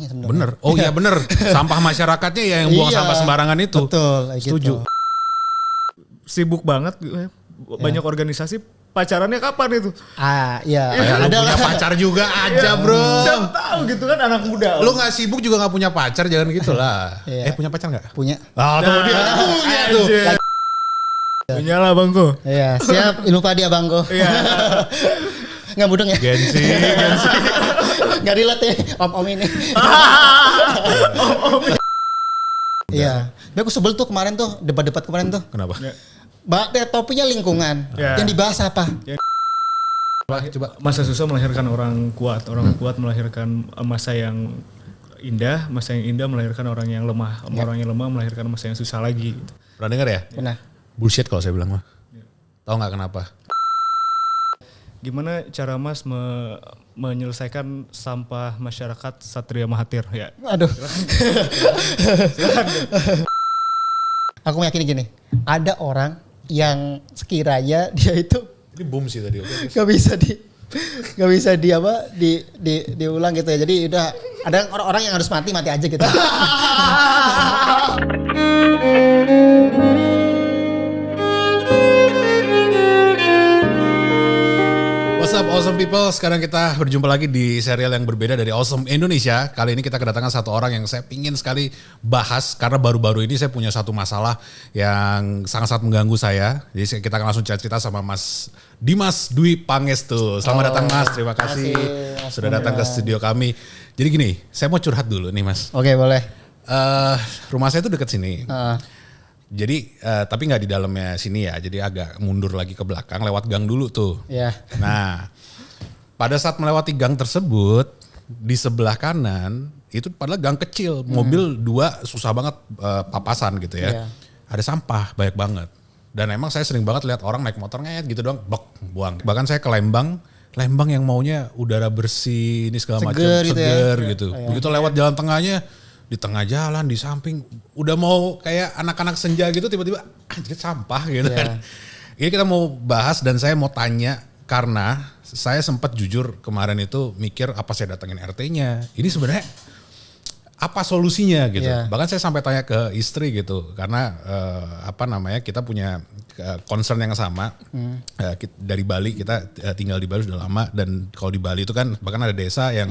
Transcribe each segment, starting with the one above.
Bener. Oh iya bener. Sampah masyarakatnya ya yang buang sampah sembarangan itu. Betul. Setuju. Gitu. Sibuk banget, banyak organisasi. Pacarannya kapan itu? Iya. Lu punya pacar juga aja bro. Siapa tahu gitu kan anak muda. Lu gak sibuk juga gak punya pacar, jangan gitu lah. Punya pacar gak? Punya. Tuh dia punya tuh. Punya lah Bangko. Iya, siap. Lupa dia Bangko. Iya. Nggak mudeng ya? Gengsi. Nggak relate ya om ini. Iya. Tapi aku sebel tuh kemarin tuh, debat-debat kemarin tuh. Kenapa? Topiknya lingkungan. Yang dibahas apa? Coba. Masa susah melahirkan orang kuat melahirkan masa yang indah, masa yang indah melahirkan orang yang lemah, orang yang lemah melahirkan masa yang susah lagi. Gitu. Pernah dengar ya? Pernah. Bullshit kalau saya bilang mah. Tahu nggak kenapa? Gimana cara Mas menyelesaikan sampah masyarakat Satria Mahathir ya? Aduh. Silakan. Aku meyakini gini, ada orang yang sekiranya dia itu Ini boom sih tadi. nggak bisa diulang gitu ya. Jadi udah ada orang-orang yang harus mati aja gitu. What's up awesome people, sekarang kita berjumpa lagi di serial yang berbeda dari Awesome Indonesia. Kali ini kita kedatangan satu orang yang saya pingin sekali bahas karena baru-baru ini saya punya satu masalah yang sangat-sangat mengganggu saya. Jadi kita akan langsung cerita sama Mas Dimas Dwi Pangestu. Selamat datang Mas, terima kasih sudah datang ke studio kami. Jadi gini, saya mau curhat dulu nih Mas. Oke, boleh. Rumah saya tuh deket sini. Jadi tapi nggak di dalamnya sini ya, jadi agak mundur lagi ke belakang lewat gang dulu tuh. Iya. Nah, pada saat melewati gang tersebut di sebelah kanan itu padahal gang kecil, mobil dua susah banget papasan gitu ya. Iya. Ada sampah banyak banget. Dan emang saya sering banget lihat orang naik motor ngayat gitu doang, buang. Bahkan saya ke Lembang yang maunya udara bersih ini segala macam, seger gitu. Iya. Begitu lewat jalan tengahnya, di tengah jalan, di samping, udah mau kayak anak-anak senja gitu tiba-tiba anjir sampah gitu kan. Ini kita mau bahas dan saya mau tanya karena saya sempat jujur kemarin itu mikir apa saya datengin RT-nya. Ini sebenarnya apa solusinya gitu. Bahkan saya sampai tanya ke istri gitu karena kita punya concern yang sama. Dari Bali, kita tinggal di Bali sudah lama dan kalau di Bali itu kan bahkan ada desa yang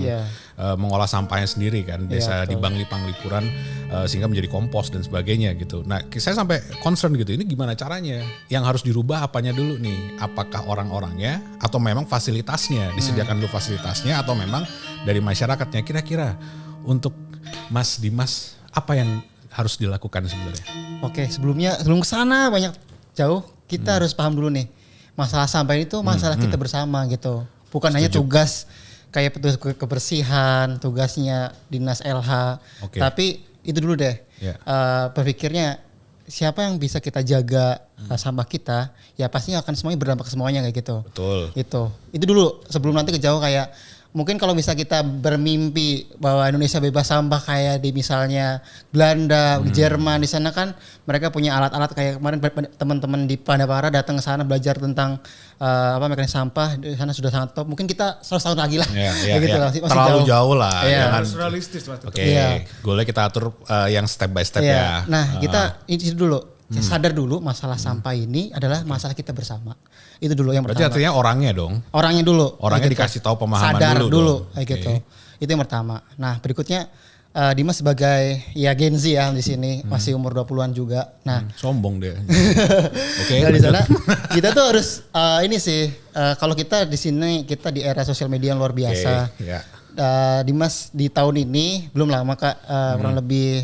mengolah sampahnya sendiri kan, desa di Bangli Panglipuran sehingga menjadi kompos dan sebagainya gitu. Nah, saya sampai concern gitu. Ini gimana caranya? Yang harus dirubah apanya dulu nih? Apakah orang-orangnya atau memang fasilitasnya disediakan dulu fasilitasnya atau memang dari masyarakatnya? Kira-kira untuk Mas Dimas, apa yang harus dilakukan sebenarnya? Oke, sebelum kesana banyak jauh, kita harus paham dulu nih. Masalah sampah itu masalah kita bersama gitu. Bukan hanya tugas kayak petugas kebersihan, tugasnya dinas LH. Tapi itu dulu deh. Berpikirnya siapa yang bisa kita jaga sampah kita, ya pastinya akan semuanya berdampak ke semuanya kayak gitu. Betul. Itu dulu sebelum nanti ke jauh kayak mungkin kalau bisa kita bermimpi bahwa Indonesia bebas sampah kayak di misalnya Belanda, Jerman, di sana kan mereka punya alat-alat kayak kemarin teman-teman di Pandapara datang ke sana belajar tentang mekanis sampah, di sana sudah sangat top. Mungkin kita 100 tahun lagi lah. Masih terlalu jauh lah. Harus realistis lah. Boleh kita atur yang step by step ya. Nah, kita itu dulu. Sadar dulu masalah sampah ini adalah masalah kita bersama. Itu dulu yang pertama. Berarti artinya orangnya dong. Orangnya dulu. Orangnya dikasih tahu pemahaman sadar dulu kayak gitu. Itu yang pertama. Nah, berikutnya Dimas sebagai Gen Z ya di sini, masih umur 20-an juga. Nah, sombong dia. Nah, di sana kita tuh harus ini sih kalau kita di sini kita di era sosial media yang luar biasa. Dimas di tahun ini belum lama Kak, kurang lebih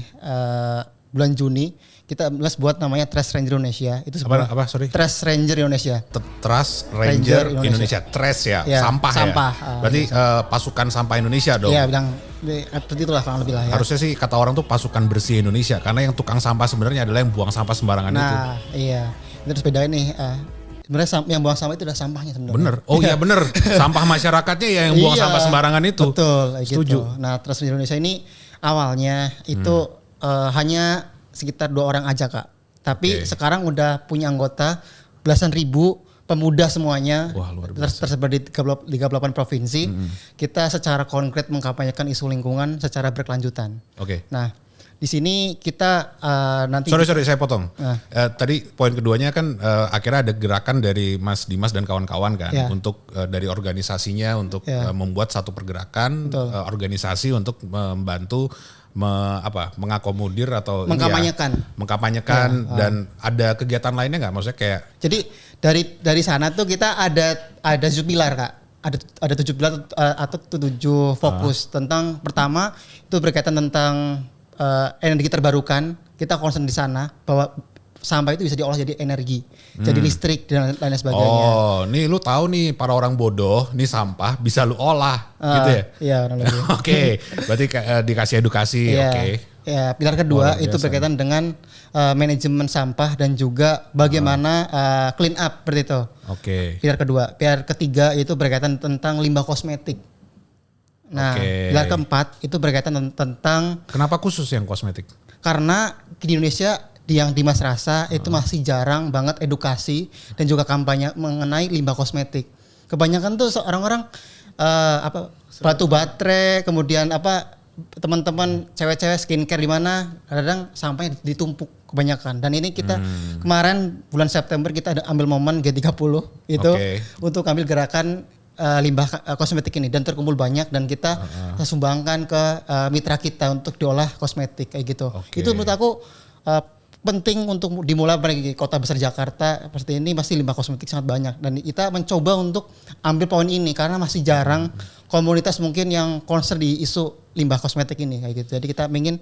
bulan Juni kita buat namanya Trash Ranger Indonesia. Itu apa sorry? Trash Ranger Indonesia. Trash Ranger Indonesia. Trash ya, sampah ya. Berarti pasukan sampah Indonesia dong. Iya, bilang seperti itulah kurang lebih lah ya. Harusnya sih kata orang tuh pasukan bersih Indonesia karena yang tukang sampah sebenarnya adalah yang buang sampah sembarangan itu. Nah, iya. Itu harus bedain nih. Sebenarnya yang buang sampah itu adalah sampahnya sebenarnya. Bener. Oh iya bener. Sampah masyarakatnya ya yang buang sampah sembarangan itu. Betul. Setuju. Gitu. Nah, Trash Ranger Indonesia ini awalnya itu hanya sekitar 2 orang aja Kak. Tapi sekarang udah punya anggota belasan ribu, pemuda semuanya. Wah, luar biasa. Tersebar di 38 provinsi. Kita secara konkret mengkampanyekan isu lingkungan secara berkelanjutan. Oke. Nah, di sini kita nanti Sorry saya potong. Tadi poin keduanya kan akhirnya ada gerakan dari Mas Dimas dan kawan-kawan kan Ya. untuk dari organisasinya untuk membuat satu pergerakan organisasi untuk membantu mengakomodir atau mengkampanyekan dan ada kegiatan lainnya nggak? Maksudnya kayak jadi dari sana tuh kita ada 7 pilar, Kak. Ada 7 pilar atau 7 fokus tentang pertama itu berkaitan tentang energi terbarukan. Kita concern di sana bahwa sampah itu bisa diolah jadi energi, jadi listrik dan lain sebagainya. Oh, nih lu tahu nih para orang bodoh, nih sampah bisa lu olah gitu ya? Iya, Oke, berarti dikasih edukasi, Iya. oke. Ya, pilar kedua Luar itu biasa. berkaitan dengan manajemen sampah dan juga bagaimana clean up seperti itu. Oke. Pilar kedua. Pilar ketiga itu berkaitan tentang limbah kosmetik. Nah, Oke. pilar keempat itu berkaitan tentang Kenapa khusus yang kosmetik? karena di Indonesia yang Dimas rasa itu masih jarang banget edukasi dan juga kampanye mengenai limbah kosmetik. Kebanyakan tuh orang-orang batu baterai, kemudian teman-teman cewek-cewek skincare di mana kadang sampahnya ditumpuk kebanyakan. Dan ini kita kemarin bulan September kita ada ambil momen G30 itu untuk ambil gerakan limbah kosmetik ini dan terkumpul banyak dan kita sumbangkan ke mitra kita untuk diolah kosmetik kayak gitu. Itu menurut aku penting untuk dimulai dari kota besar Jakarta seperti ini, masih limbah kosmetik sangat banyak dan kita mencoba untuk ambil poin ini karena masih jarang komunitas mungkin yang concern di isu limbah kosmetik ini kayak gitu. Jadi kita ingin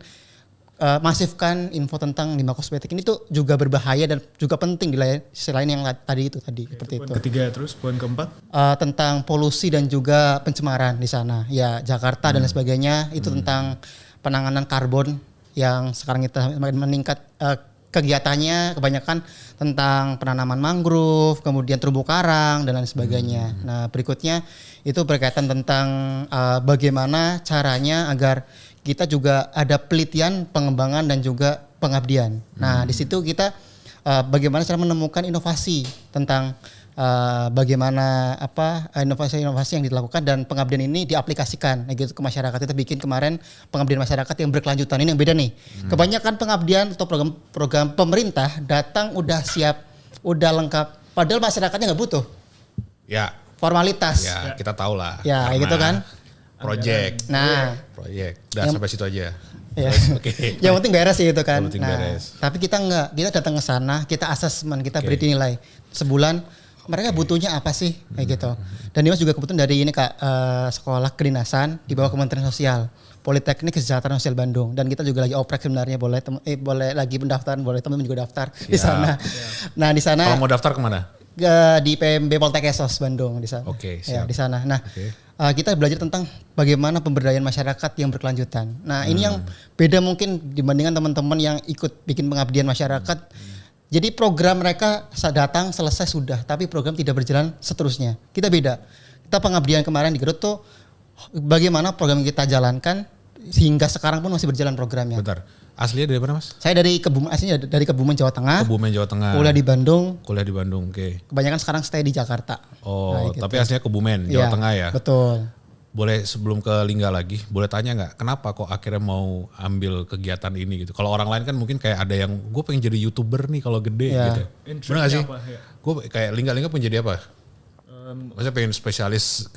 masifkan info tentang limbah kosmetik ini tuh juga berbahaya dan juga penting di sisi lain yang tadi seperti itu. Poin ketiga terus poin keempat Tentang polusi dan juga pencemaran di sana. Ya Jakarta dan lain sebagainya itu tentang penanganan karbon yang sekarang kita meningkat kegiatannya kebanyakan tentang penanaman mangrove, kemudian terumbu karang dan lain sebagainya. Nah, berikutnya itu berkaitan tentang bagaimana caranya agar kita juga ada penelitian, pengembangan dan juga pengabdian. Nah, di situ kita bagaimana cara menemukan inovasi tentang bagaimana inovasi-inovasi yang dilakukan dan pengabdian ini diaplikasikan gitu ke masyarakat. Kita bikin kemarin pengabdian masyarakat yang berkelanjutan, ini yang beda nih. Kebanyakan pengabdian atau program pemerintah datang udah siap, udah lengkap, padahal masyarakatnya nggak butuh. Ya. Formalitas. Ya, kita tahu lah. Ya, gitu kan. Project. Nah, Udah sampai situ aja. ya. Oke. Yang penting beres sih itu kan. Yang penting beres. Tapi kita enggak, kita datang ke sana, kita asesmen, kita beri nilai sebulan. Mereka butuhnya apa sih kayak gitu. Dan Dimas juga kebetulan dari ini Kak sekolah kedinasan di bawah Kementerian Sosial, Politeknik Kesejahteraan Sosial Bandung, dan kita juga lagi oprek sebenarnya, boleh lagi pendaftaran, boleh teman-teman juga daftar di sana. Nah, di sana Kalau mau daftar kemana? di PMB Poltek Esos Bandung di sana. Oke, Ya, siap. di sana. Nah, kita belajar tentang bagaimana pemberdayaan masyarakat yang berkelanjutan. Nah, ini yang beda mungkin dibandingkan teman-teman yang ikut bikin pengabdian masyarakat. Jadi program mereka datang selesai sudah, tapi program tidak berjalan seterusnya. Kita beda. Kita pengabdian kemarin di Garut tuh bagaimana program yang kita jalankan sehingga sekarang pun masih berjalan programnya. Bentar. Aslinya dari mana, Mas? Saya aslinya dari Kebumen Jawa Tengah. Kebumen Jawa Tengah. Kuliah di Bandung. Kuliah di Bandung, oke. Kebanyakan sekarang stay di Jakarta. Oh, Nah, gitu. tapi aslinya Kebumen, Jawa Tengah ya? Betul. Boleh sebelum ke Lingga lagi, boleh tanya nggak kenapa kok akhirnya mau ambil kegiatan ini gitu? Kalau orang lain kan mungkin kayak ada yang gue pengen jadi YouTuber nih kalau gede gitu. Benar nggak sih? apa, ya? Gue kayak Lingga pengen jadi apa? Maksudnya pengen spesialis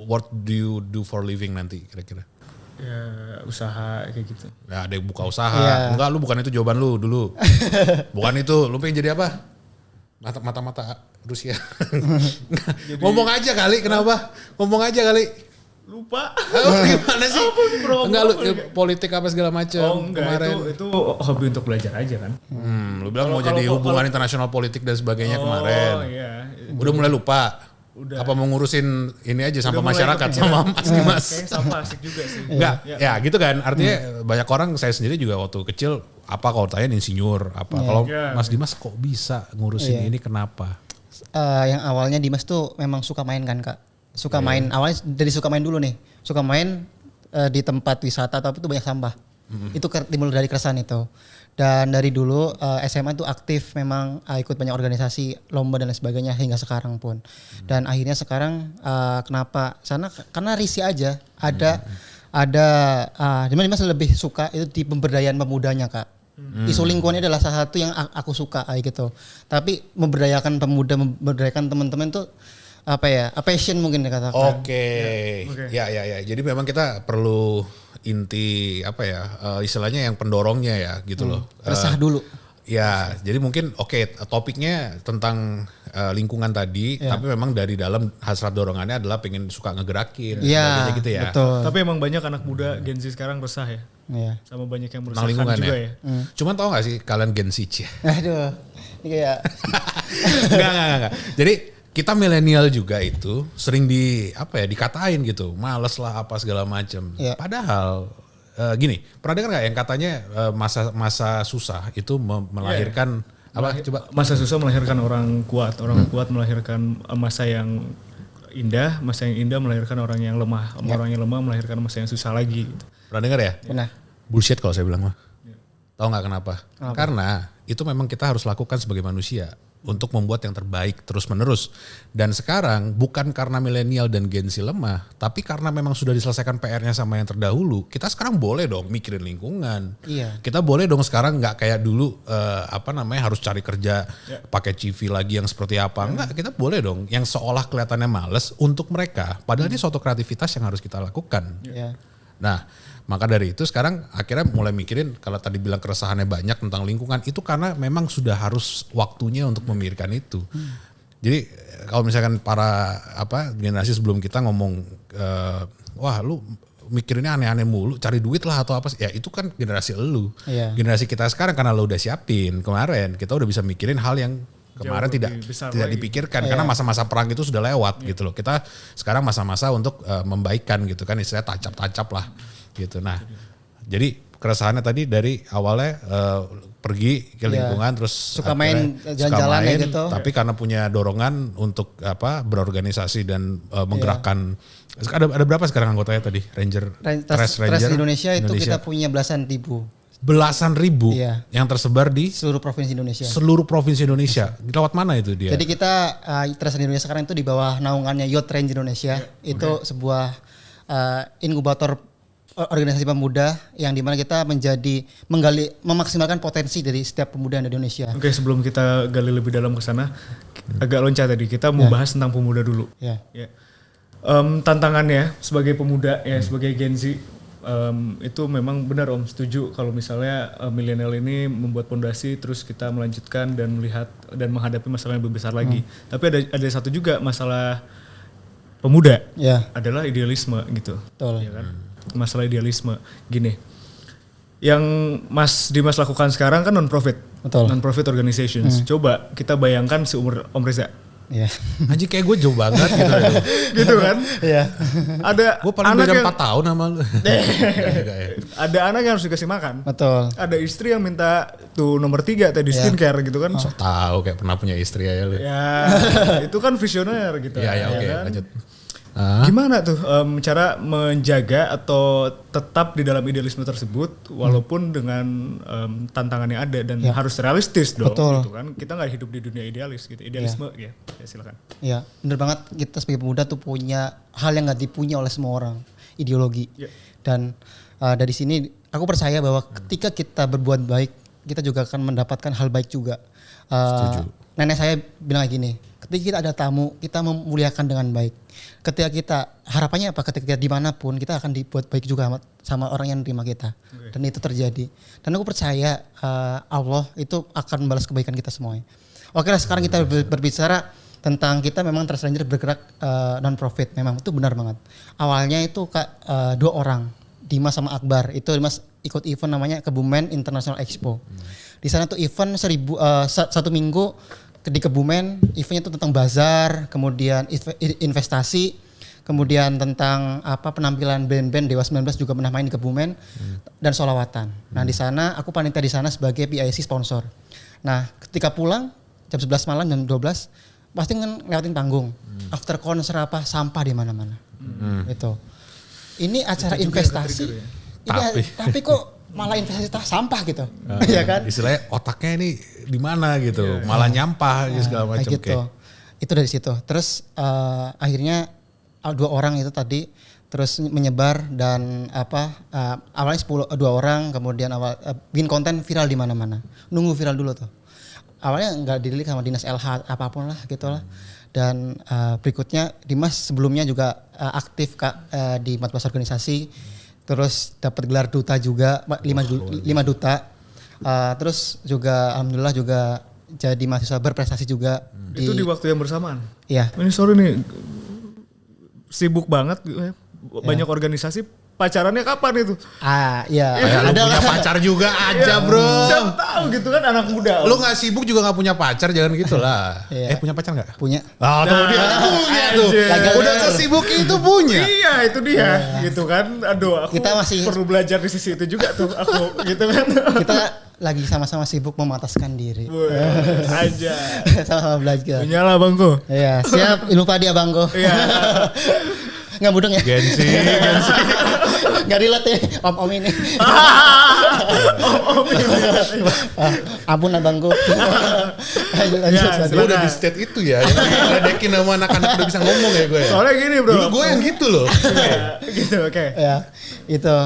what do you do for living nanti kira-kira? Ya usaha kayak gitu. Ya ada yang buka usaha. Iya. Enggak, lu bukan itu jawaban lu dulu. Bukan itu, lu pengen jadi apa? Mata-mata Rusia. Ngomong aja kali, kenapa? Ngomong aja kali. Lupa. Gimana sih? Enggak lu politik apa segala macam Oh enggak, kemarin. itu hobi untuk belajar aja kan. Lu bilang mau jadi hubungan internasional politik dan sebagainya kemarin. Oh iya. Udah mulai lupa. Udah. Apa mau ngurusin ini aja sampah mulai masyarakat kepikiran. sama Mas Dimas? Kayaknya sampah asik juga sih. Enggak, ya gitu kan. Artinya banyak orang, saya sendiri juga waktu kecil apa kalau tanya insinyur apa. Kalau Iya. Mas Dimas kok bisa ngurusin ini kenapa? Yang awalnya Dimas tuh memang suka main kan Kak. Suka main, awalnya dari suka main dulu nih. Suka main di tempat wisata tapi itu banyak sampah. Itu timbul dari keresahan itu. Dan dari dulu SMA tuh aktif memang ikut banyak organisasi, lomba dan lain sebagainya hingga sekarang pun. Dan akhirnya sekarang kenapa? Karena risih aja. Ada dimana saya lebih suka itu di pemberdayaan pemudanya, Kak. Isu lingkungan ini adalah salah satu yang aku suka kayak gitu. Tapi memberdayakan pemuda, memberdayakan teman-teman tuh passion mungkin dikatakan. Oke. Ya. Jadi memang kita perlu inti istilahnya yang pendorongnya ya gitu loh. Resah dulu. Ya, jadi mungkin topiknya tentang lingkungan tadi, tapi memang dari dalam hasrat dorongannya adalah pengen suka ngegerakin, sebagainya gitu ya. Betul. Tapi emang banyak anak muda Gen Z sekarang resah ya. Iya. Sama banyak yang Tentang meresahkan lingkungan juga ya. ya. Cuman tau gak sih kalian Gen Z ya? Aduh. Ini kayak Enggak. Jadi kita milenial juga itu sering dikatain gitu, males lah apa segala macam. Iya. Padahal gini, pernah dengar nggak yang katanya masa susah itu melahirkan coba? Masa susah melahirkan orang kuat melahirkan masa yang indah melahirkan orang yang lemah, orang yang lemah melahirkan masa yang susah lagi. Gitu. Pernah dengar ya? Pernah. Bullshit kalau saya bilang mah. Tahu nggak kenapa? Karena itu memang kita harus lakukan sebagai manusia untuk membuat yang terbaik terus menerus. Dan sekarang bukan karena milenial dan Gen Z lemah, tapi karena memang sudah diselesaikan PR-nya sama yang terdahulu, kita sekarang boleh dong mikirin lingkungan. Iya. Kita boleh dong sekarang nggak kayak dulu harus cari kerja pakai CV lagi yang seperti apa. Enggak, kita boleh dong yang seolah kelihatannya males untuk mereka. Padahal ini suatu kreativitas yang harus kita lakukan. Iya. Nah, maka dari itu sekarang akhirnya mulai mikirin kalau tadi bilang keresahannya banyak tentang lingkungan itu karena memang sudah harus waktunya untuk memikirkan itu. Jadi kalau misalkan para generasi sebelum kita ngomong wah lu mikirinnya aneh-aneh mulu, cari duit lah atau apa, ya itu kan generasi elu. Iya. Generasi kita sekarang karena lo udah siapin kemarin, kita udah bisa mikirin hal yang kemarin tidak dipikirkan karena masa-masa perang itu sudah lewat gitu loh. Kita sekarang masa-masa untuk membaikan gitu kan, istilahnya tacap-tacap lah gitu. Nah, jadi keresahannya tadi dari awalnya pergi ke lingkungan terus suka main jalan-jalan ya gitu. Tapi karena punya dorongan untuk berorganisasi dan menggerakkan. Ada berapa sekarang anggotanya tadi? Trash Ranger di Indonesia itu kita punya belasan ribu yang tersebar di seluruh provinsi Indonesia. Seluruh provinsi Indonesia. Lewat mana itu dia? Jadi kita Trash Indonesia sekarang itu di bawah naungannya Youth Range Indonesia. Itu sebuah inkubator organisasi pemuda yang dimana kita memaksimalkan potensi dari setiap pemuda di Indonesia. Oke, sebelum kita gali lebih dalam ke sana, agak loncat tadi. Kita mau bahas tentang pemuda dulu. Ya. Tantangannya sebagai pemuda sebagai Gen Z itu memang benar Om, setuju kalau misalnya milenial ini membuat pondasi terus kita melanjutkan dan melihat dan menghadapi masalah yang lebih besar lagi. Tapi ada satu juga masalah pemuda adalah idealisme gitu. Betul. Ya kan? Masalah idealisme gini. Yang Mas Dimas lakukan sekarang kan non-profit. Betul. Non-profit organizations. Coba kita bayangkan seumur Om Reza. Iya. Anjing kayak gue jauh banget gitu. Gitu kan? Iya. Ada gue paling beda 4 tahun sama lu. Ada anak yang harus dikasih makan. Betul. Ada istri yang minta tuh nomor 3 tadi skincare gitu kan. So tahu kayak pernah punya istri aja lu. Ya, itu kan visioner gitu. Iya, oke, kan? lanjut. Gimana tuh cara menjaga atau tetap di dalam idealisme tersebut walaupun dengan tantangan yang ada dan harus realistis dong. Betul. Gitu kan. Kita nggak hidup di dunia idealis gitu. Idealisme ya silakan. Iya, bener banget, kita sebagai pemuda tuh punya hal yang nggak dipunya oleh semua orang, ideologi. Dan dari sini aku percaya bahwa ketika kita berbuat baik, kita juga akan mendapatkan hal baik juga. Setuju. Nenek saya bilang kayak gini, ketika kita ada tamu, kita memuliakan dengan baik. Ketika kita, harapannya apa? Ketika kita dimanapun, kita akan dibuat baik juga sama orang yang menerima kita. Dan itu terjadi. Dan aku percaya Allah itu akan membalas kebaikan kita semuanya. Oke lah, sekarang kita berbicara tentang kita memang Trash Ranger bergerak non-profit. Memang itu benar banget. Awalnya itu 2 orang, Dimas sama Akbar. Itu Dimas ikut event namanya Kebumen International Expo. Di sana tuh event 1 minggu di Kebumen, eventnya itu tentang bazar, kemudian investasi, kemudian tentang penampilan band-band Dewa 19 juga pernah main di Kebumen dan sholawatan. Nah di sana aku panitia di sana sebagai PIC sponsor. Nah ketika pulang jam 11 malam jam 12 pasti ngelewatin panggung. After konser sampah di mana-mana. Itu. Ini acara investasi. Tapi Tapi kok malah investasi sampah gitu. Iya kan? Istilahnya otaknya ini di mana gitu, malah nyampah gitu segala macam. Gitu. Itu dari situ. Terus akhirnya 2 orang itu tadi terus menyebar dan awalnya 2 orang, kemudian bikin konten viral di mana-mana. Nunggu viral dulu tuh. Awalnya nggak dirilik sama dinas LH apapun lah gitulah. Dan berikutnya Dimas sebelumnya juga aktif di 14 organisasi. Terus dapat gelar duta juga 5 duta. Terus juga alhamdulillah juga jadi mahasiswa berprestasi juga. Itu di waktu yang bersamaan. Iya. Ini sorry nih, sibuk banget, banyak organisasi. Pacarannya kapan itu? Iya. Lu punya pacar juga aja bro. Siapa tahu gitu kan anak muda. Lu gak sibuk juga gak punya pacar, jangan gitu lah. Punya pacar gak? Punya. Oh tuh dia punya tuh. Udah sesibuk itu punya. Iya itu dia gitu kan. Aduh aku kita masih perlu belajar di sisi itu juga tuh aku gitu kan. Kita lagi sama-sama sibuk memataskan diri. Aja. Sama-sama belajar. Menyala bangko. Iya siap ilmu padi abangko. Iya. Nggak mudeng ya? Gensi. Nggak relate ya om ini. Ampun abangku. Gue udah di state itu ya. Yang ledekin sama anak-anak udah bisa ngomong ya gue. Soalnya gini bro. Dulu gue yang gitu loh. Gitu oke. Ya itu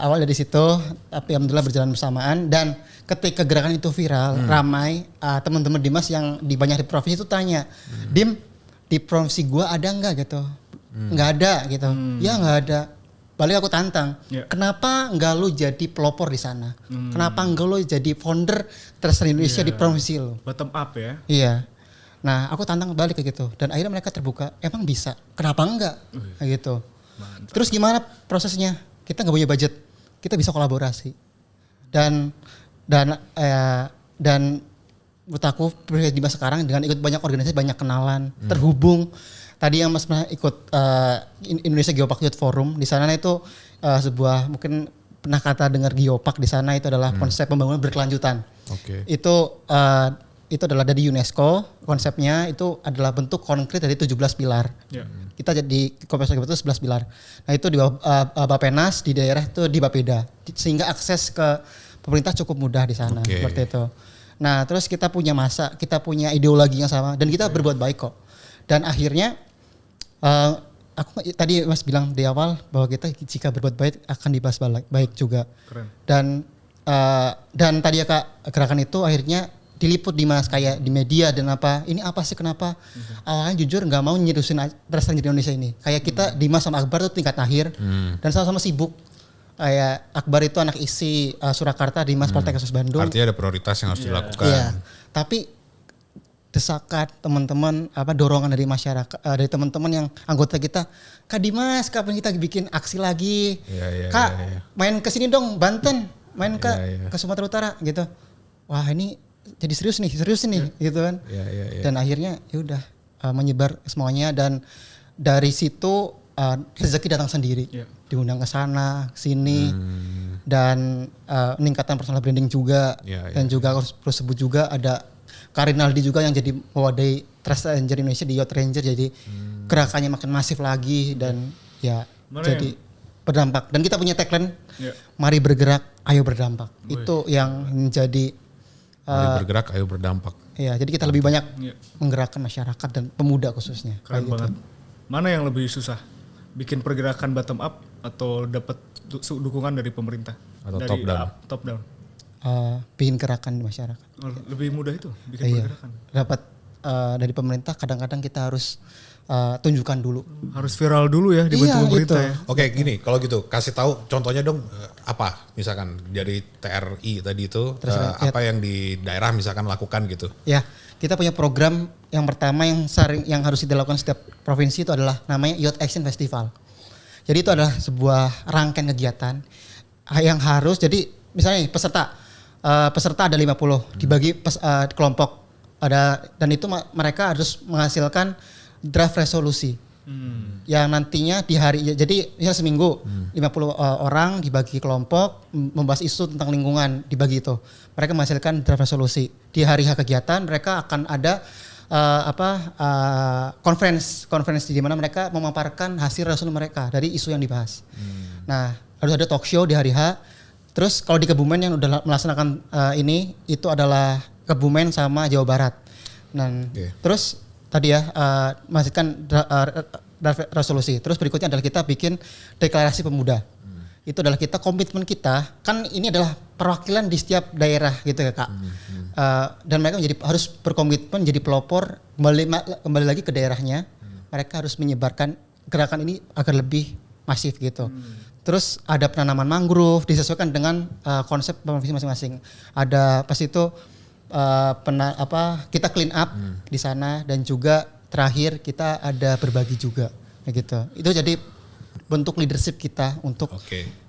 awal dari situ. Tapi alhamdulillah berjalan bersamaan. Dan ketika gerakan itu viral, ramai. Teman-teman Dimas yang di banyak di provinsi itu tanya. Dim, di provinsi gue ada nggak gitu? Nggak ada gitu. Ya nggak ada. Balik aku tantang. Kenapa nggak lu jadi pelopor di sana? Kenapa nggak lu jadi founder terbesar Indonesia di provinsi lu? Bottom up ya. Iya. Nah aku tantang balik kayak gitu. Dan akhirnya mereka terbuka. Emang bisa? Kenapa enggak? Kayak gitu. Mantap. Terus gimana prosesnya? Kita nggak punya budget. Kita bisa kolaborasi. Dan menurut aku di masa sekarang dengan ikut banyak organisasi, banyak kenalan, terhubung. Tadi yang Mas pernah ikut Indonesia Geopark Youth Forum, di sana itu sebuah mungkin pernah kata dengar Geopark, di sana itu adalah konsep pembangunan berkelanjutan. Itu adalah dari UNESCO, konsepnya itu adalah bentuk konkret dari 17 pilar. Kita jadi kompleks itu 11 pilar. Nah itu di Bappenas, di daerah itu di Bapeda, sehingga akses ke pemerintah cukup mudah di sana, seperti itu. Nah terus kita punya kita punya ideologi yang sama dan kita berbuat baik kok. Dan akhirnya aku tadi Mas bilang di awal bahwa kita jika berbuat baik akan dibalas baik juga. Keren. Dan tadi ya Kak, gerakan itu akhirnya diliput di Mas kayak di media dan apa. Ini apa sih kenapa? Awalnya jujur nggak mau nyerusin Prestasi Indonesia ini. Kayak kita Dimas sama Akbar itu tingkat akhir dan sama-sama sibuk. Kayak Akbar itu anak isi Surakarta, Dimas Poltekkes Bandung. Artinya ada prioritas yang harus dilakukan. Iya. Tapi desakan teman-teman dorongan dari masyarakat, dari teman-teman yang anggota kita, Kak Dimas kapan kita bikin aksi lagi? Kak main ke sini dong Banten, main ke Sumatera Utara gitu. Wah ini jadi serius nih gitu kan. Dan akhirnya ya udah menyebar semuanya dan dari situ rezeki datang sendiri. Diundang ke sana, sini dan peningkatan personal branding juga dan juga harus sebut juga ada Karinaldi juga yang jadi mewadahi Trust Ranger Indonesia di Youth Ranger, jadi gerakannya makin masif lagi dan jadi berdampak. Dan kita punya tagline, mari bergerak, ayo berdampak. Itu yang menjadi mari bergerak, ayo berdampak. Iya, jadi kita lebih banyak menggerakkan masyarakat dan pemuda khususnya. Keren banget. Mana yang lebih susah? Bikin pergerakan bottom up atau dapat dukungan dari pemerintah? Atau dari top down? Bikin gerakan di masyarakat. Lebih mudah itu bikin pergerakan. Dapat dari pemerintah kadang-kadang kita harus tunjukkan dulu. Harus viral dulu ya dibantu pemerintah ya. Oke gini, kalau gitu kasih tahu contohnya dong apa misalkan dari TRI tadi itu apa yang di daerah misalkan lakukan gitu. Ya, kita punya program yang pertama yang harus dilakukan setiap provinsi itu adalah namanya Youth Action Festival. Jadi itu adalah sebuah rangkaian kegiatan yang harus, jadi misalnya peserta ada 50 dibagi kelompok dan itu mereka harus menghasilkan draft resolusi yang nantinya di hari jadi seminggu 50 orang dibagi kelompok membahas isu tentang lingkungan, dibagi itu mereka menghasilkan draft resolusi. Di hari kegiatan mereka akan ada konferensi di mana mereka memaparkan hasil resolusi mereka dari isu yang dibahas. Nah harus ada talk show di hari H. Terus kalau di Kebumen yang udah melaksanakan ini itu adalah Kebumen sama Jawa Barat. Dan terus tadi ya masihkan resolusi. Terus berikutnya adalah kita bikin deklarasi pemuda. Itu adalah kita komitmen kita, kan ini adalah perwakilan di setiap daerah gitu ya Kak. Dan mereka harus berkomitmen jadi pelopor kembali lagi ke daerahnya. Mereka harus menyebarkan gerakan ini agar lebih masif gitu. Terus ada penanaman mangrove disesuaikan dengan konsep provinsi masing-masing. Ada pas itu kita clean up di sana dan juga terakhir kita ada berbagi juga kayak gitu. Itu jadi bentuk leadership kita untuk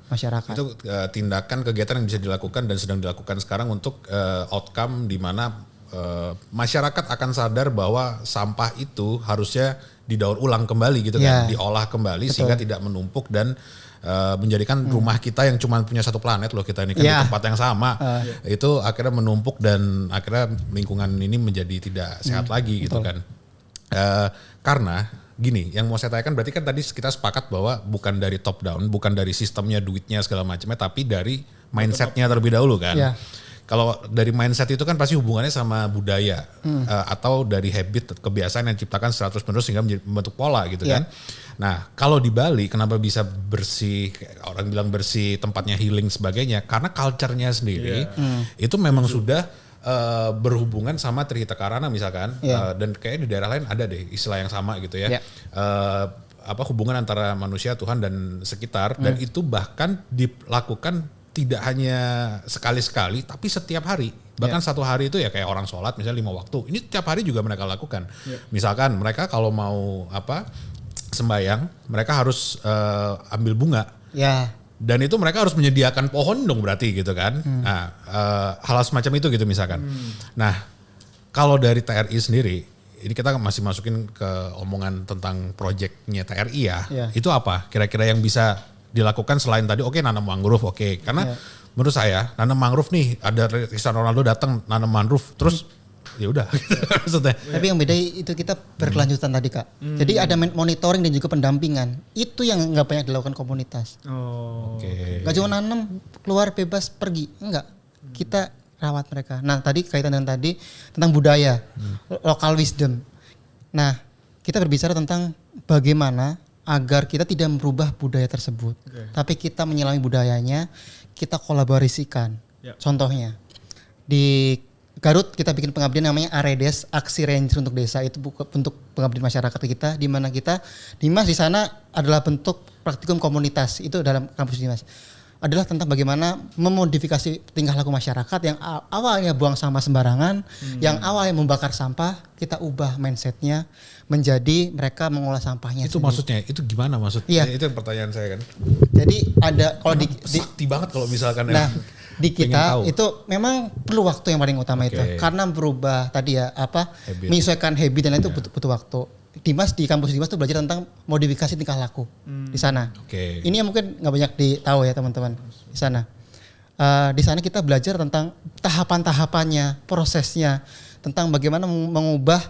masyarakat. Itu tindakan kegiatan yang bisa dilakukan dan sedang dilakukan sekarang untuk outcome di mana masyarakat akan sadar bahwa sampah itu harusnya didaur ulang kembali gitu kan, diolah kembali sehingga tidak menumpuk dan menjadikan rumah kita yang cuma punya satu planet loh, kita ini kan di tempat yang sama itu akhirnya menumpuk dan akhirnya lingkungan ini menjadi tidak sehat lagi gitu kan. Karena gini, yang mau saya tanyakan berarti kan tadi kita sepakat bahwa bukan dari top down, bukan dari sistemnya, duitnya segala macamnya, tapi dari mindsetnya terlebih dahulu kan. Kalau dari mindset itu kan pasti hubungannya sama budaya atau dari habit, kebiasaan yang diciptakan terus-menerus sehingga membentuk pola gitu kan. Nah kalau di Bali kenapa bisa bersih, orang bilang bersih, tempatnya healing sebagainya, karena culture-nya sendiri itu memang sudah berhubungan sama Trihita Karana misalkan, dan kayaknya di daerah lain ada deh istilah yang sama gitu ya. Hubungan antara manusia, Tuhan dan sekitar, dan itu bahkan dilakukan tidak hanya sekali-sekali tapi setiap hari. Bahkan satu hari itu ya kayak orang sholat misalnya 5 waktu. Ini setiap hari juga mereka lakukan. Misalkan mereka kalau mau sembayang, mereka harus ambil bunga. Dan itu mereka harus menyediakan pohon dong berarti gitu kan. Nah, hal semacam itu gitu misalkan. Nah, kalau dari TRI sendiri, ini kita masih masukin ke omongan tentang proyeknya TRI ya. Itu apa kira-kira yang bisa dilakukan selain tadi nanam mangrove karena menurut saya nanam mangrove nih, ada Cristiano Ronaldo datang nanam mangrove terus ya udah maksudnya. Tapi yang beda itu kita berkelanjutan tadi Kak. Jadi ada monitoring dan juga pendampingan. Itu yang nggak banyak dilakukan komunitas. Nggak cuma nanam keluar bebas pergi, enggak. Kita rawat mereka. Nah tadi kaitan dengan tadi tentang budaya, local wisdom. Nah kita berbicara tentang bagaimana agar kita tidak merubah budaya tersebut, tapi kita menyelami budayanya, kita kolaborasikan. Contohnya di Garut kita bikin pengabdian namanya Aredes, Aksi Ranger untuk Desa. Itu untuk pengabdian masyarakat kita, di mana kita Dimas di sana adalah bentuk praktikum komunitas. Itu dalam kampus Dimas adalah tentang bagaimana memodifikasi tingkah laku masyarakat yang awalnya buang sampah sembarangan, yang awalnya membakar sampah, kita ubah mindsetnya menjadi mereka mengolah sampahnya. Itu sendiri. Maksudnya, itu gimana maksudnya? Itu yang pertanyaan saya kan. Jadi ada kalau sakti banget kalau misalkan. Nah di kita itu memang perlu waktu yang paling utama itu, karena berubah tadi ya menyesuaikan habit dan itu butuh waktu. Dimas di kampus Dimas tuh belajar tentang modifikasi tingkah laku di sana. Ini yang mungkin nggak banyak ditahu ya teman-teman di sana. Di sana kita belajar tentang tahapan-tahapannya, prosesnya, tentang bagaimana mengubah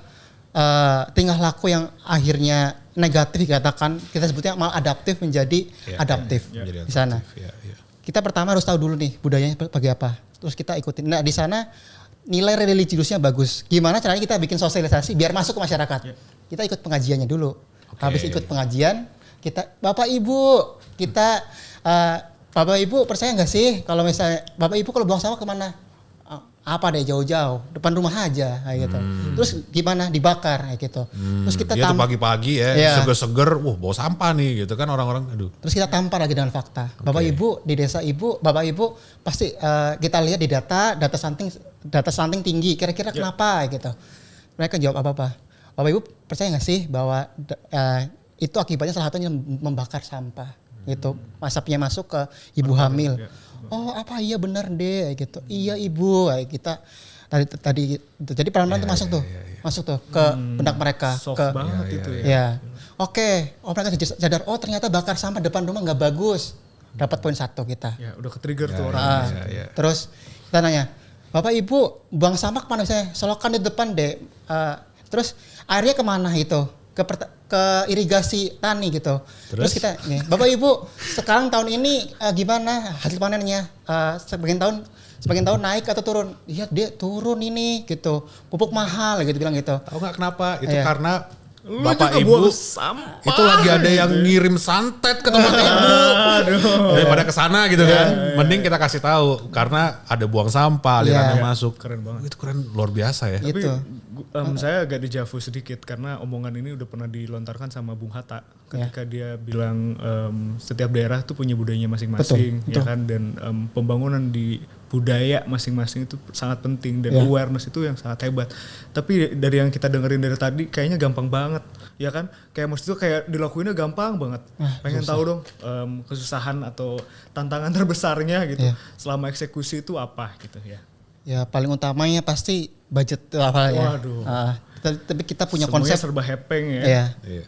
tingkah laku yang akhirnya negatif dikatakan, kita sebutnya maladaptif menjadi adaptif di sana. Kita pertama harus tahu dulu nih budayanya bagi apa, terus kita ikutin. Nah di sana nilai religiusnya bagus. Gimana caranya kita bikin sosialisasi biar masuk ke masyarakat? Kita ikut pengajiannya dulu. Habis ikut pengajian, kita Bapak Ibu, kita Bapak Ibu percaya nggak sih kalau misalnya Bapak Ibu kalau buang sampah kemana? Apa deh jauh-jauh, depan rumah aja kayak gitu. Terus gimana dibakar kayak gitu. Terus kita tuh pagi-pagi seger-seger, bawa sampah nih gitu kan orang-orang. Aduh. Terus kita tampar lagi dengan fakta. Bapak Ibu di desa Ibu, Bapak Ibu pasti kita lihat di data stunting tinggi. Kira-kira kenapa gitu. Mereka jawab apa-apa. Bapak Ibu percaya nggak sih bahwa itu akibatnya salah satunya membakar sampah gitu. Asapnya masuk ke ibu hamil. Oh apa iya benar deh gitu. Iya ibu kita tadi jadi pelan-pelan tuh masuk tuh ke benak mereka. Soft ke banget itu ya. Oke, mereka sadar ternyata bakar sampah depan rumah nggak bagus. Dapat poin 1 kita. Ya udah ke-trigger tuh orang. Terus kita nanya, Bapak Ibu buang sampah kemana? Saya solokan di depan deh. Terus airnya kemana itu? Ke ke irigasi tani gitu. Terus kita nih, Bapak Ibu, sekarang tahun ini gimana hasil panennya? Sebagian tahun naik atau turun? Iya, dia turun ini gitu. Pupuk mahal gitu bilang gitu. Tahu nggak kenapa? Itu Iya. karena Lu Bapak juga Ibu buang sampah itu lagi ada yang ngirim santet ke tempat Ibu. Daripada ke sana gitu kan. Mending kita kasih tahu karena ada buang sampah, aliran yang masuk. Keren banget. Itu keren, luar biasa ya. Tapi Gitu. saya agak dejavu sedikit karena omongan ini udah pernah dilontarkan sama Bung Hatta ketika dia bilang setiap daerah tuh punya budayanya masing-masing, Betul, ya kan, dan pembangunan di budaya masing-masing itu sangat penting dan awareness itu yang sangat hebat. Tapi dari yang kita dengerin dari tadi kayaknya gampang banget, ya kan? Kayak maksud itu kayak dilakuinnya gampang banget. Pengen tahu dong kesusahan atau tantangan terbesarnya gitu selama eksekusi itu apa gitu ya. Ya paling utamanya pasti budget apa ya. Waduh. Tapi kita punya Semuanya konsep serba hepeng ya. Iya.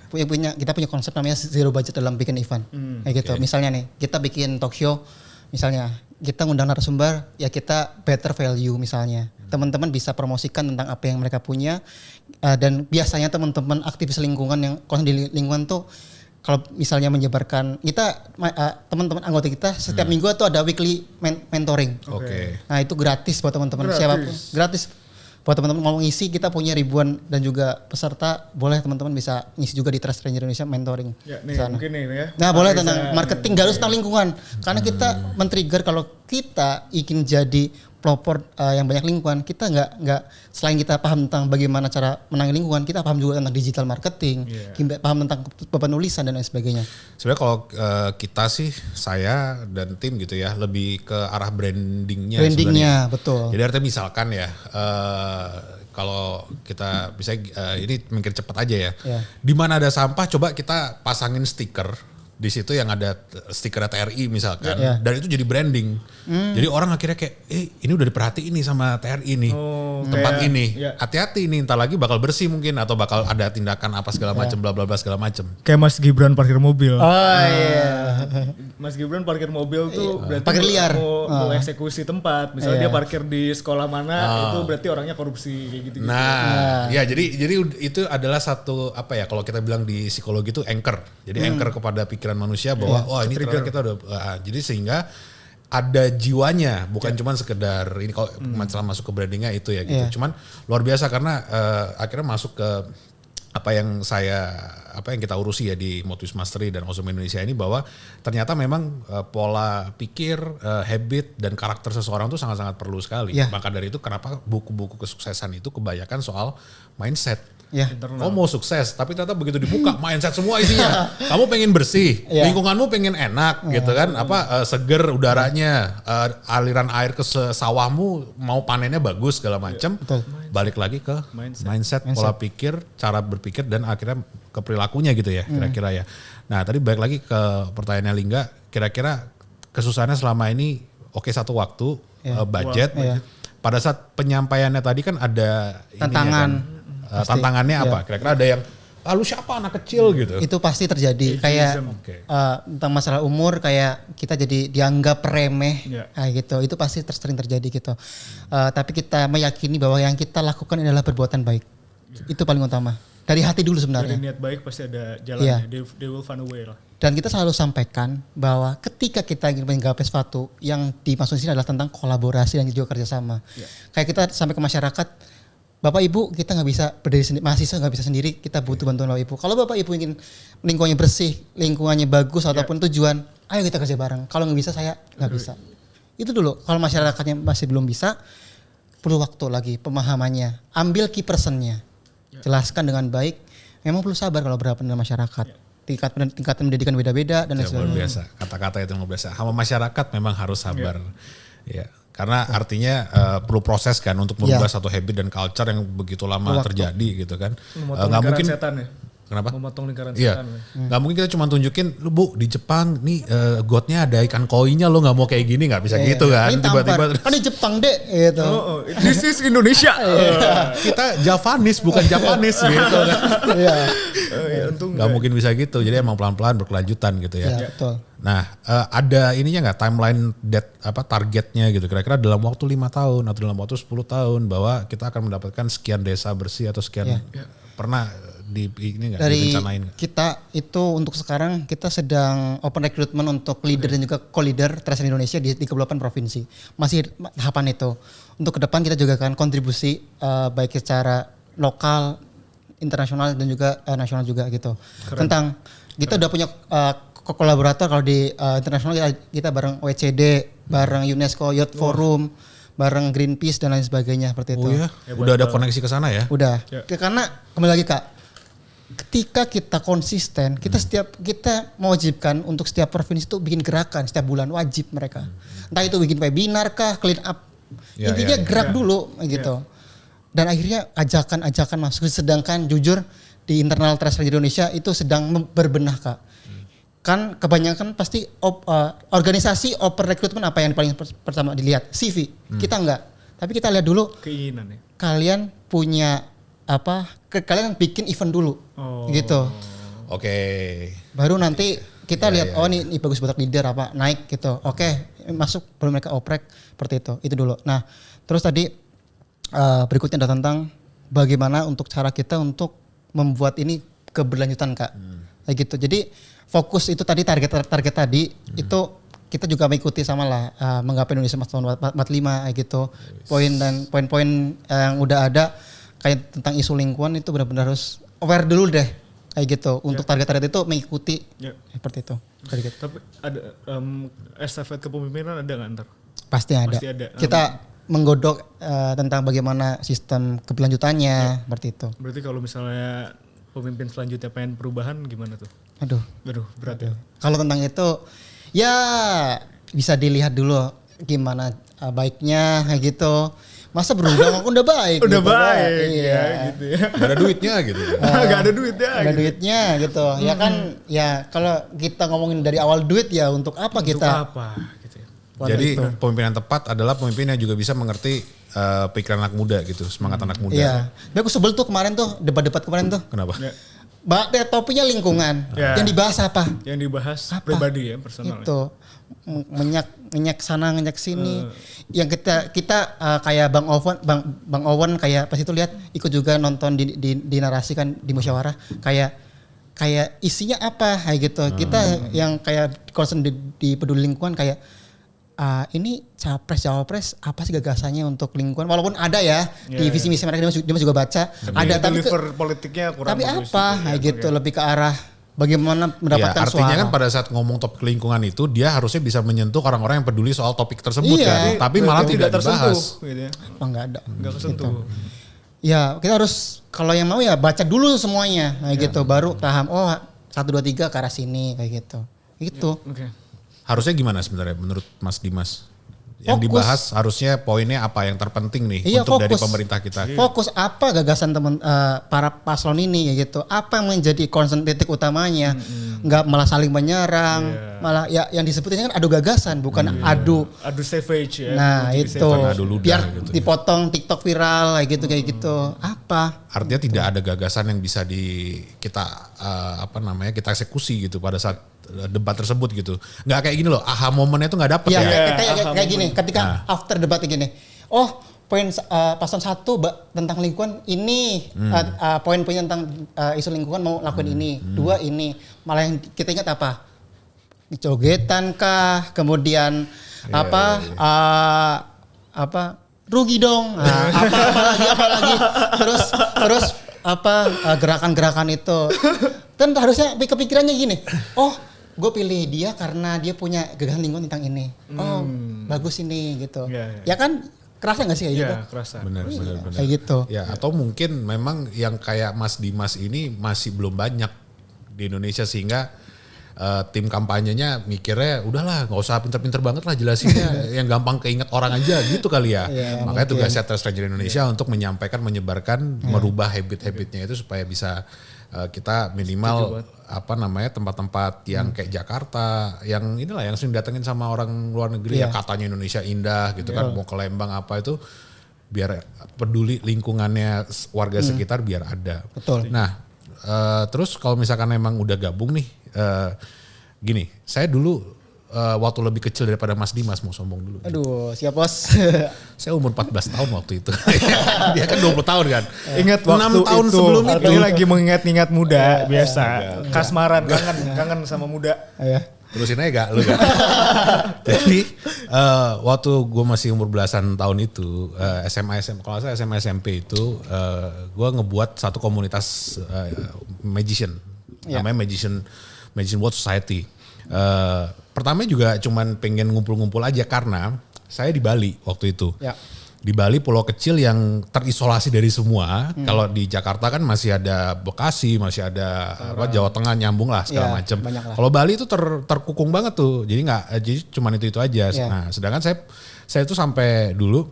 Kita punya konsep namanya zero budget dalam bikin event. Kayak gitu. Misalnya nih, kita bikin talk show, misalnya kita ngundang narasumber, ya kita better value misalnya. Teman-teman bisa promosikan tentang apa yang mereka punya, dan biasanya teman-teman aktivis lingkungan yang konsen di lingkungan tuh, kalau misalnya menyebarkan, kita teman-teman anggota kita setiap minggu tuh ada weekly mentoring. Oke. Nah itu gratis buat teman-teman siapapun, gratis buat teman-teman mau ngisi. Kita punya ribuan dan juga peserta, boleh teman-teman bisa ngisi juga di Trust Ranger Indonesia mentoring. Ya, di nih sana. mungkin nih ya. Nah boleh tentang marketing, gak harus tentang lingkungan, karena kita men-trigger kalau kita ingin jadi pelopor yang banyak lingkungan, kita nggak selain kita paham tentang bagaimana cara menangani lingkungan, kita paham juga tentang digital marketing, paham tentang penulisan dan lain sebagainya. Sebenarnya kalau kita sih, saya dan tim gitu ya, lebih ke arah brandingnya sebenarnya. Betul. Jadi artinya misalkan ya, kalau kita bisa ini mikir cepat aja ya. Di mana ada sampah, coba kita pasangin stiker di situ yang ada stiker TRI misalkan, dan itu jadi branding. Jadi orang akhirnya kayak, ini udah diperhatiin nih sama TRI nih, tempat ini. Hati-hati nih, entar lagi bakal bersih mungkin, atau bakal ada tindakan apa segala macam, bla bla bla segala macam. Kayak Mas Gibran parkir mobil. Oh iya. Mas Gibran parkir mobil tuh berarti parkir liar. Mau eksekusi tempat. Misalnya dia parkir di sekolah mana, itu berarti orangnya korupsi kayak gitu. Nah, ya jadi itu adalah satu apa ya, kalau kita bilang di psikologi itu anchor. Jadi anchor kepada pikiran manusia bahwa wah ini ternyata kita udah jadi sehingga ada jiwanya, bukan cuman sekedar ini. Kalau masalah masuk ke brandingnya itu ya gitu. Cuman luar biasa karena akhirnya masuk ke apa yang kita urusi ya di Motius Mastery dan Awesome Indonesia ini, bahwa ternyata memang pola pikir, habit dan karakter seseorang itu sangat-sangat perlu sekali. Maka dari itu kenapa buku-buku kesuksesan itu kebanyakan soal mindset. Kamu mau sukses, tapi ternyata begitu dibuka mindset semua isinya. Kamu pengen bersih, lingkunganmu pengen enak gitu kan, seger udaranya, aliran air ke sawahmu mau panennya bagus segala macam. Balik lagi ke mindset, pola pikir, cara berpikir dan akhirnya ke perilakunya gitu ya kira-kira ya. Nah tadi balik lagi ke pertanyaannya Lingga, kira-kira kesusahannya selama ini satu waktu, budget. Pada saat penyampaiannya tadi kan ada tantangan. Tantangannya apa? Kira-kira ada yang, lu siapa anak kecil gitu? Itu pasti terjadi. Kayak tentang masalah umur, kayak kita jadi dianggap remeh, kayak gitu. Itu pasti sering terjadi gitu. Tapi kita meyakini bahwa yang kita lakukan adalah perbuatan baik. Itu paling utama. Dari hati dulu sebenarnya. Dari niat baik pasti ada jalannya. They will find a way lah. Dan kita selalu sampaikan bahwa ketika kita ingin menggapai sesuatu, yang dimaksud sini adalah tentang kolaborasi dan juga kerjasama. Kayak kita sampai ke masyarakat, Bapak Ibu kita nggak bisa berdiri sendiri, mahasiswa nggak bisa sendiri, kita butuh bantuan Bapak Ibu. Kalau Bapak Ibu ingin lingkungannya bersih, lingkungannya bagus ataupun tujuan, ayo kita kerja bareng. Kalau nggak bisa saya nggak bisa. Itu dulu. Kalau masyarakatnya masih belum bisa, perlu waktu lagi pemahamannya. Ambil key personnya, jelaskan dengan baik. Memang perlu sabar kalau berhadapan dengan masyarakat. Tingkat pendidikan beda-beda dan lain sebagainya. Luar biasa, kata-kata itu luar biasa. Sama masyarakat memang harus sabar. Ya. Karena artinya perlu proses kan untuk merubah satu habit dan culture yang begitu lama terjadi gitu kan. Nggak mungkin setan ya. Kenapa? Memotong lingkaran setan. Nggak mungkin kita cuma tunjukin, lu Bu di Jepang nih godnya ada ikan koinya, lo nggak mau kayak gini, nggak bisa gitu kan. Tiba-tiba di Jepang deh gitu. This is Indonesia. Kita Javanis bukan Japanis gitu kan. Nggak mungkin bisa gitu. Jadi emang pelan-pelan berkelanjutan gitu ya. Betul. Nah, ada ininya nggak timeline targetnya gitu. Kira-kira dalam waktu 5 tahun atau dalam waktu 10 tahun bahwa kita akan mendapatkan sekian desa bersih atau sekian. Pernah ini nggak Dari direncanain nggak? kita itu untuk sekarang kita sedang open recruitment untuk leader dan juga co-leader Triathlon Indonesia di 38 provinsi. Masih tahapan itu. Untuk ke depan kita juga akan kontribusi baik secara lokal, internasional dan juga nasional juga gitu. Tentang kita udah punya kolaborator kalau di internasional kita bareng OECD, bareng UNESCO Youth Forum, bareng Greenpeace dan lain sebagainya seperti itu. Oh ya, udah ada koneksi ke sana ya? Udah. Karena kembali lagi Kak, ketika kita konsisten, kita mewajibkan untuk setiap provinsi itu bikin gerakan setiap bulan, wajib mereka. Entah itu bikin webinar kah, clean up. Intinya gerak dulu gitu. Dan akhirnya ajakan-ajakan masuk. Sedangkan jujur di internal Triathlon Indonesia itu sedang berbenah Kak. Kan kebanyakan pasti organisasi open recruitment apa yang paling pertama dilihat? CV. Kita enggak. Tapi kita lihat dulu keinginan ya. kalian punya apa? Kalian bikin event dulu. Gitu. Oke. Baru nanti kita lihat ini bagus buat leader apa naik gitu. Oke, masuk baru mereka oprek seperti itu. Itu dulu. Nah, terus tadi berikutnya ada tentang bagaimana untuk cara kita untuk membuat ini keberlanjutan Kak. Kayak gitu. Jadi fokus itu tadi target tadi itu kita juga mengikuti sama lah menggapai Indonesia Mas tahun 45 kayak gitu. Poin-poin yang udah ada kayak tentang isu lingkungan itu benar-benar harus aware dulu deh kayak gitu. Untuk target-target itu mengikuti seperti itu. Gitu. Tapi ada estafet kepemimpinan ada nggak ntar? Pasti ada. Kita menggodok tentang bagaimana sistem keberlanjutannya seperti itu. Berarti kalau misalnya pemimpin selanjutnya pengen perubahan gimana tuh? Aduh, berat ya. Kalau tentang itu ya bisa dilihat dulu gimana baiknya kayak gitu. Masa berubah aku udah baik. Udah gitu, baik iya. gitu ya. Gak ada duitnya gitu. Gak ada duitnya. Gak ada duitnya gitu. Ya kan ya kalau kita ngomongin dari awal duit ya untuk apa Untuk kita? apa gitu ya. Jadi pemimpinan tepat adalah pemimpin yang juga bisa mengerti pikiran anak muda gitu, semangat anak muda. Iya. Tapi aku sebel tuh kemarin tuh debat-debat kemarin tuh. Kenapa? Ya. Topiknya lingkungan. Ya. Yang dibahas apa? Yang dibahas Apa? pribadi ya, personal. Itu ngenyak sana ngenyak sini. Yang kita kayak Bang Owen kayak pas itu lihat ikut juga nonton di narasikan di musyawarah kayak isinya apa kayak gitu. Kita yang kayak concern di peduli lingkungan kayak ini cawapres apa sih gagasannya untuk lingkungan, walaupun ada ya di visi misi mereka dia juga baca ada tapi politiknya kurang tapi apa kayak gitu lebih ke arah bagaimana mendapatkan artinya suara. kan pada saat ngomong topik lingkungan itu dia harusnya bisa menyentuh orang-orang yang peduli soal topik tersebut kan, tapi malah tidak dibahas. Gitu ya. Enggak ada. Enggak kesentuh. Gitu. Ya kita harus kalau yang mau ya baca dulu semuanya kayak gitu baru paham 1 2 3 ke arah sini kayak gitu. Gitu. Oke. Harusnya gimana sebenarnya menurut Mas Dimas? Yang Fokus. dibahas harusnya poinnya apa yang terpenting nih untuk dari pemerintah kita? Fokus apa gagasan para paslon ini ya gitu. Apa yang menjadi concern titik utamanya? Enggak malah saling menyerang, malah ya yang disebutnya kan adu gagasan bukan adu savage ya. Nah, itu adu ludah biar gitu ya. dipotong TikTok viral kayak gitu. Apa? Artinya tidak ada gagasan yang bisa kita eksekusi gitu pada saat debat tersebut gitu. Nggak kayak gini loh, aha momennya tuh nggak dapet Ya, ya. kayak gini, ketika after debat kayak gini. Oh, poin paslon 1 tentang lingkungan ini, poin-poin tentang isu lingkungan mau lakuin ini, 2 ini. Malah yang kita ingat apa? Jogetan kah, kemudian rugi dong. Apalagi terus gerakan-gerakan itu. Kan harusnya kepikirannya gini. Oh, gue pilih dia karena dia punya gagasan lingkungan tentang ini. Oh, bagus ini gitu. Ya kan kerasa nggak sih kayak gitu? Iya, kerasa. Benar. Kayak gitu. Ya, atau mungkin memang yang kayak Mas Dimas ini masih belum banyak di Indonesia sehingga tim kampanyenya mikirnya udahlah nggak usah pinter-pinter banget lah jelasinnya yang gampang keinget orang aja gitu kali ya. Makanya tugasnya Triathlon Indonesia untuk menyampaikan, menyebarkan, merubah habit-habitnya itu supaya bisa kita minimal tempat-tempat yang kayak Jakarta yang inilah yang sering datengin sama orang luar negeri yang katanya Indonesia indah gitu kan, mau ke Lembang apa itu biar peduli lingkungannya warga sekitar biar ada. Betul. Nah, terus kalau misalkan emang udah gabung nih, gini, saya dulu waktu lebih kecil daripada Mas Dimas, mau sombong dulu. Aduh, siap bos. Saya umur 14 tahun waktu itu. Dia kan 20 tahun kan. Ingat 6 waktu tahun itu, sebelum itu. Ini lagi mengingat-ingat muda biasa. Kasmaran, kangen sama muda. Terusin aja gak lu gak? Jadi waktu gue masih umur belasan tahun itu kalau saya SMA SMP itu gue ngebuat satu komunitas magician. Namanya Magician World Society. Pertama juga cuman pengen ngumpul-ngumpul aja karena saya di Bali waktu itu. Ya. Di Bali pulau kecil yang terisolasi dari semua. Kalau di Jakarta kan masih ada Bekasi, masih ada Jawa Tengah nyambung lah segala macam. Kalau Bali itu terkukung banget tuh. Jadi cuman itu aja. Nah, sedangkan saya itu sampai dulu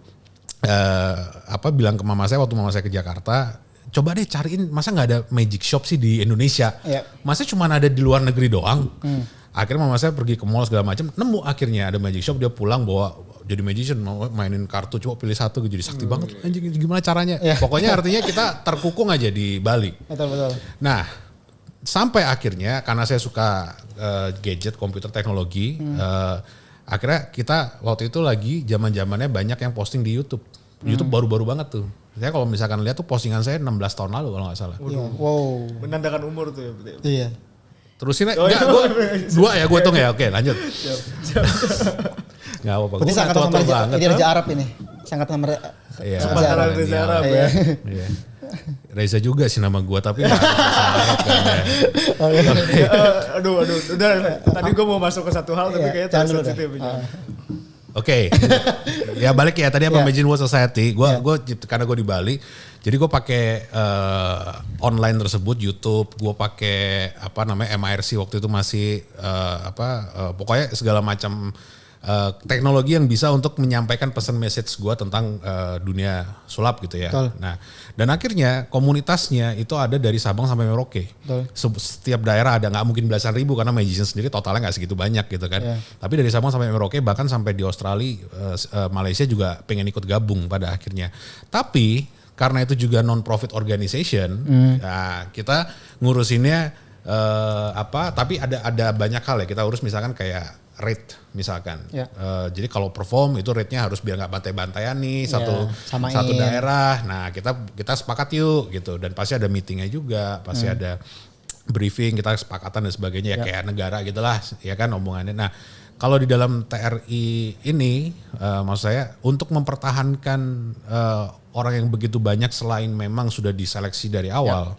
bilang ke mama saya waktu mama saya ke Jakarta, coba deh cariin, masa nggak ada magic shop sih di Indonesia? Masa cuma ada di luar negeri doang? Akhirnya mama saya pergi ke mall segala macam, nemu akhirnya ada magic shop, dia pulang bawa jadi magician, mau mainin kartu, coba pilih satu, jadi sakti banget, anjing gimana caranya? Pokoknya artinya kita terkukung aja di Bali. Betul. Nah, sampai akhirnya karena saya suka gadget, komputer, teknologi, akhirnya kita waktu itu lagi zaman-zamannya banyak yang posting di YouTube. YouTube baru-baru banget tuh. Saya kalau misalkan lihat tuh postingan saya 16 tahun lalu kalau nggak salah. Wow. Menandakan umur tuh ya. Iya. Terusin aja. Gue hitung ya. Oke, lanjut. Nggak apa-apa. Berarti sangat sama Raja Arab ini. Sangat sama Raja Arab ya. Iya. Reza juga sih nama gue, tapi nggak Aduh. Udah. Tadi gue mau masuk ke satu hal, tapi kayaknya terlalu sensitif. Oke, ya balik ya tadi apa Magician World Society. Gue karena gue di Bali, jadi gue pakai online tersebut YouTube. Gue pakai MIRC waktu itu masih pokoknya segala macam teknologi yang bisa untuk menyampaikan pesan message gue tentang dunia sulap gitu ya. Nah, dan akhirnya komunitasnya itu ada dari Sabang sampai Merauke. Setiap daerah ada, nggak mungkin belasan ribu karena magician sendiri totalnya nggak segitu banyak gitu kan. Tapi dari Sabang sampai Merauke, bahkan sampai di Australia, Malaysia juga pengen ikut gabung pada akhirnya. Tapi karena itu juga non-profit organization, nah, kita ngurusinnya tapi ada banyak hal ya kita urus, misalkan kayak rate misalkan. Jadi kalau perform itu rate-nya harus biar nggak bantai-bantaian nih satu daerah. Nah, kita sepakat yuk gitu, dan pasti ada meetingnya juga, pasti ada briefing, kita kesepakatan dan sebagainya ya kayak negara gitulah ya kan omongannya. Nah, kalau di dalam TRI ini maksud saya untuk mempertahankan orang yang begitu banyak selain memang sudah diseleksi dari awal.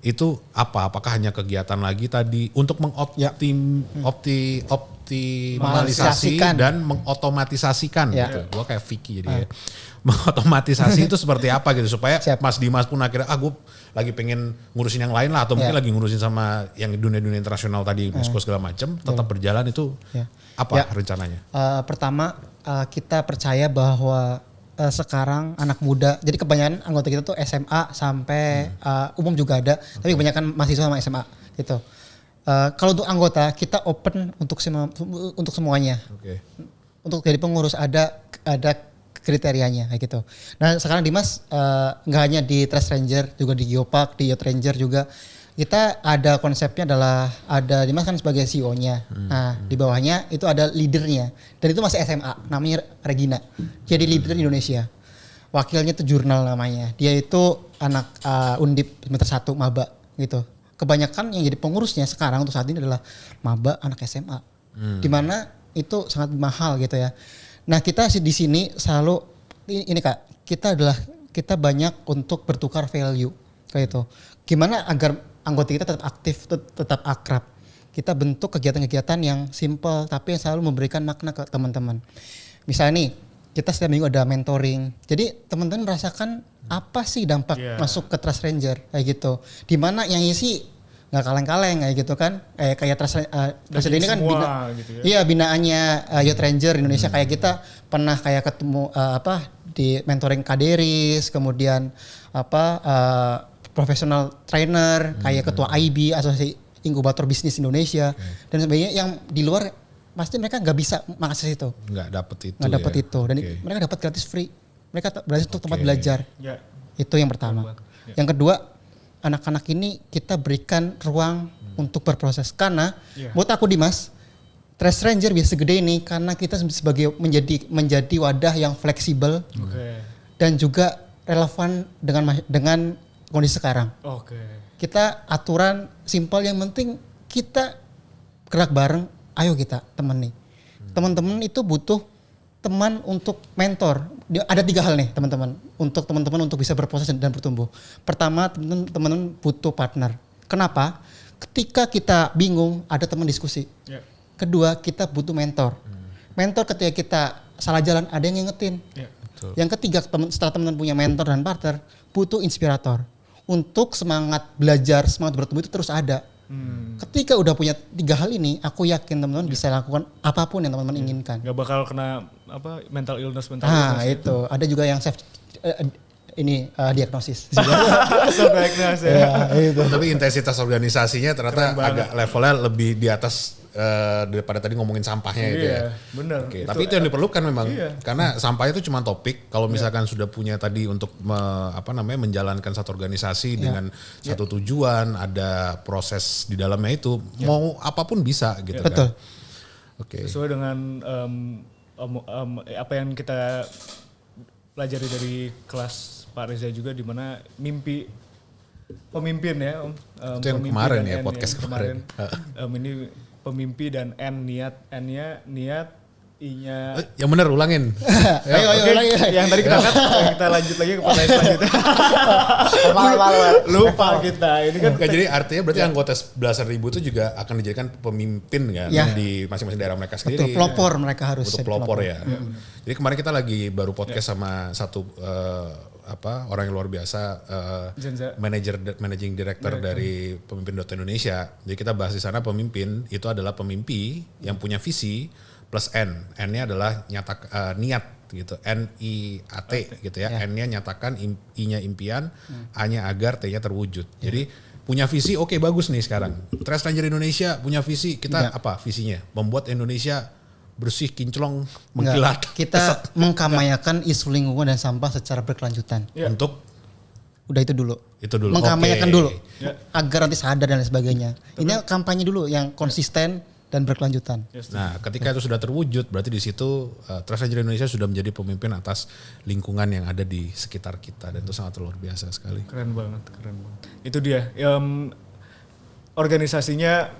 Itu apakah hanya kegiatan lagi tadi untuk optimalisasi dan mengotomatisasikan gitu. Gua kayak Vicky jadi mengotomatisasi itu seperti apa gitu supaya Mas Dimas pun akhirnya gue lagi pengen ngurusin yang lain lah, atau mungkin lagi ngurusin sama yang dunia-dunia internasional tadi UNESCO segala macam tetap berjalan itu rencananya? Pertama kita percaya bahwa sekarang anak muda, jadi kebanyakan anggota kita tuh SMA sampai umum juga ada, tapi kebanyakan mahasiswa sama SMA gitu. Kalau untuk anggota kita open untuk semuanya. Untuk jadi pengurus ada kriterianya kayak gitu. Nah sekarang Dimas nggak hanya di Trust Ranger, juga di Geopark, di Yacht Ranger juga. Kita ada konsepnya adalah ada Dimas kan sebagai CEO-nya. Nah, di bawahnya itu ada leadernya. Dan itu masih SMA, namanya Regina. Jadi leader Indonesia. Wakilnya itu Jurnal namanya. Dia itu anak Undip semester 1 maba gitu. Kebanyakan yang jadi pengurusnya sekarang untuk saat ini adalah maba anak SMA. Dimana itu sangat mahal gitu ya. Nah, kita di sini selalu ini Kak, kita banyak untuk bertukar value kayak itu. Gimana agar anggota kita tetap aktif, tetap akrab. Kita bentuk kegiatan-kegiatan yang simple tapi yang selalu memberikan makna ke teman-teman. Misalnya nih, kita setiap minggu ada mentoring. Jadi teman-teman merasakan apa sih dampak masuk ke Trust Ranger kayak gitu. Dimana yang isi nggak kaleng-kaleng kayak gitu kan. Kayak Trust Ranger ini kan binaannya Yacht Ranger Indonesia. Kayak kita pernah kayak ketemu di mentoring Kaderis, kemudian professional trainer, kayak ketua IB, Asosiasi Inkubator Bisnis Indonesia, dan sebagainya, yang di luar pasti mereka nggak bisa mengakses itu. Nggak dapet itu. Dan mereka dapat gratis free. Mereka berhasil untuk tempat belajar. Itu yang pertama. Yang kedua, anak-anak ini kita berikan ruang untuk berproses. Karena buat aku Dimas, Trash Ranger bisa segede ini karena kita sebagai menjadi wadah yang fleksibel dan juga relevan dengan kondisi sekarang. Kita aturan simpel, yang penting kita gerak bareng. Ayo kita teman nih. Teman-teman itu butuh teman untuk mentor. Ada 3 hal nih teman-teman untuk bisa berproses dan bertumbuh. Pertama, teman-teman butuh partner. Kenapa? Ketika kita bingung, ada teman diskusi. Kedua, kita butuh mentor. Mentor ketika kita salah jalan, ada yang ngingetin. Yang ketiga, setelah teman-teman punya mentor dan partner, butuh inspirator. Untuk semangat belajar, semangat bertumbuh itu terus ada. Ketika udah punya 3 hal ini, aku yakin teman-teman bisa lakukan apapun yang teman-teman inginkan. Gak bakal kena mental illness. Itu ada juga yang diagnosis. Diagnosis ya. Itu. Tapi intensitas organisasinya ternyata agak levelnya lebih di atas daripada tadi ngomongin sampahnya gitu ya. Bener. Tapi itu yang diperlukan memang. Karena sampah itu cuma topik. Kalau misalkan sudah punya tadi untuk menjalankan satu organisasi dengan satu tujuan, ada proses di dalamnya itu, mau apapun bisa gitu. Betul. Kan. Sesuai dengan apa yang kita pelajari dari kelas Pak Reza juga, di mana mimpi pemimpin ya Om. Itu yang kemarin ya, podcast kemarin. Ini pemimpi dan N-nya niat, I-nya. Yang bener ulangin. Ayo, ulangi. Yang tadi kita kita lanjut lagi ke pertanyaan selanjutnya. Lupa kita. Ini kan jadi artinya berarti anggota belasan ribu itu juga akan dijadikan pemimpin kan di masing-masing daerah mereka sendiri. Betul, pelopor mereka harus. Betul, pelopor ya. Jadi kemarin kita lagi baru podcast sama satu orang yang luar biasa, managing director dari Pemimpin Indonesia. Jadi kita bahas di sana, pemimpin itu adalah pemimpi yang punya visi plus N. N-nya adalah niat gitu, N-I-A-T gitu ya. N-nya nyatakan, I-nya impian, A-nya agar, T-nya terwujud. Jadi punya visi, oke, bagus nih sekarang. Trash Ranger Indonesia punya visi, kita apa visinya? Membuat Indonesia bersih, kinclong, mengkilat. Kita mengkampanyekan isu lingkungan dan sampah secara berkelanjutan. Untuk udah itu dulu. Okay. Mengkampanyekan dulu agar nanti sadar dan lain sebagainya. Ini kampanye dulu yang konsisten dan berkelanjutan. Nah, ketika itu sudah terwujud, berarti di situ Trash Ranger Indonesia sudah menjadi pemimpin atas lingkungan yang ada di sekitar kita, dan itu sangat luar biasa sekali. Keren banget. Itu dia. Organisasinya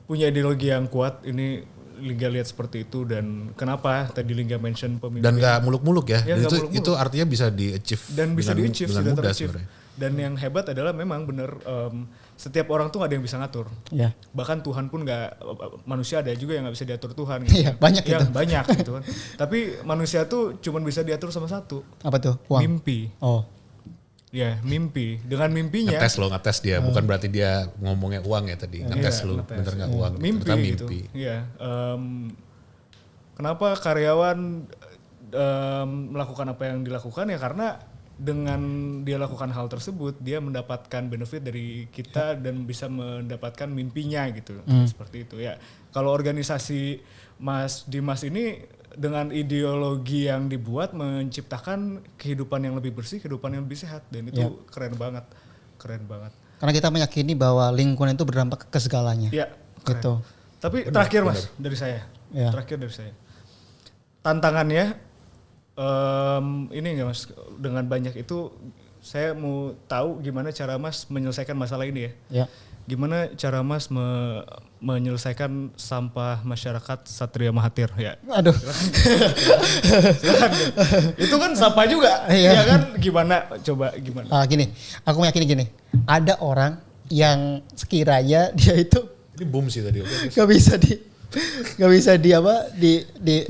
punya ideologi yang kuat. Ini Lingga lihat seperti itu, dan kenapa tadi Lingga mention pemimpin. Dan gak muluk-muluk ya. Dan muluk-muluk. Itu artinya bisa di-achieve dengan mudah sebenarnya. Dan yang hebat adalah memang benar setiap orang tuh gak ada yang bisa ngatur. Bahkan Tuhan pun manusia ada juga yang gak bisa diatur Tuhan. Gitu. Banyak itu. Banyak gitu kan. Tapi manusia tuh cuma bisa diatur sama satu. Apa tuh? Uang. Mimpi. Ya, mimpi. Dengan mimpinya. Ngetes dia. Bukan berarti dia ngomongnya uang ya tadi. Ngetes lu, bener gak uang. Mimpi gitu. Iya. Kenapa karyawan melakukan apa yang dilakukan? Ya karena dengan dia lakukan hal tersebut, dia mendapatkan benefit dari kita dan bisa mendapatkan mimpinya gitu. Seperti itu ya. Kalau organisasi Mas Dimas ini dengan ideologi yang dibuat menciptakan kehidupan yang lebih bersih, kehidupan yang lebih sehat, dan itu keren banget. Karena kita meyakini bahwa lingkungan itu berdampak ke segalanya. Iya. Gitu. Tapi terakhir Mas dari saya. Tantangannya ini enggak Mas, dengan banyak itu saya mau tahu gimana cara Mas menyelesaikan masalah ini ya. Gimana cara Mas menyelesaikan sampah masyarakat Satria Mahathir ya? Aduh. Silakan. Itu kan sampah juga. Ya kan, gimana? Coba gimana? Gini, aku meyakini gini. Ada orang yang sekiranya dia itu ini boom sih tadi. Gak bisa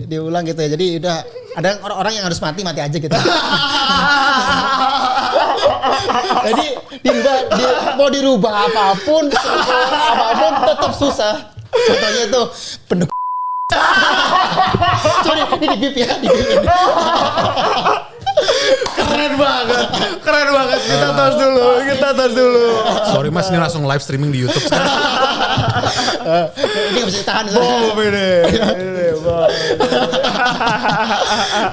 diulang gitu ya. Jadi udah ada orang yang harus mati aja gitu. Jadi mau dirubah apapun tetap susah. Contohnya itu pendukung. Sorry, ini di bip ya. Keren banget. Kita tos dulu. Sorry Mas, ini langsung live streaming di YouTube sekarang. Ini gak bisa ditahan. Bom ini. Bom.